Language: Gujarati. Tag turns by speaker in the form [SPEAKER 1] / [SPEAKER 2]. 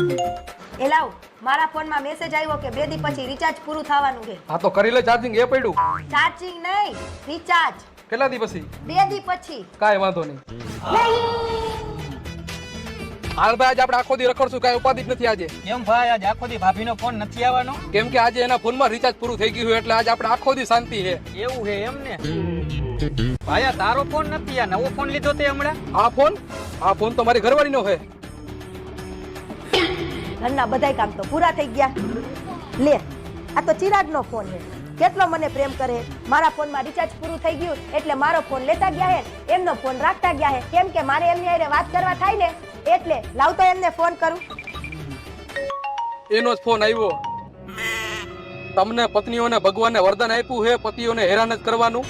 [SPEAKER 1] એ લાવ મારા ફોનમાં મેસેજ આવ્યો કે 2 દી પછી રિચાર્જ પૂરું થવાનું છે.
[SPEAKER 2] હા તો કરી લે ચાર્જિંગ એ પડ્યું.
[SPEAKER 1] ચાર્જિંગ નહીં, રિચાર્જ.
[SPEAKER 2] કેટલા દી પછી?
[SPEAKER 1] 2 દી પછી.
[SPEAKER 2] કાંઈ વાંધો નહીં. હાલ ભાઈ આજે આપણે આખો દી રખડશું, કાંઈ ઉપાધિ જ નથી આજે.
[SPEAKER 3] કેમ ભાઈ આજ આખો દી ભાભીનો ફોન નથી આવવાનો?
[SPEAKER 2] કેમ કે આજે એના ફોનમાં રિચાર્જ પૂરું થઈ ગયું છે એટલે આજે આપણે આખો દી શાંતિ છે.
[SPEAKER 3] એવું છે એમ ને? ભાઈ આ તારો ફોન નથી, આ નવો ફોન લીધો તે હમણાં?
[SPEAKER 2] આ ફોન તો મારી ઘરવાળીનો છે.
[SPEAKER 1] ઘરના બધાય કામ તો પૂરા થઈ ગયા. લે આ તો ચિરાગનો ફોન છે. કેટલો મને પ્રેમ કરે. મારા ફોનમાં રિચાર્જ પૂરું થઈ ગયું એટલે મારો ફોન લેતા ગયા હે, એમનો ફોન રાખતા ગયા હે. કેમ કે મારે એમની હારે વાત કરવા થાય ને એટલે લાવ તો એમને ફોન કરું.
[SPEAKER 2] એનો જ ફોન આવ્યો. તમને પત્નીઓને ભગવાને વરદાન આપ્યું છે પતિઓને હેરાન જ કરવાનું.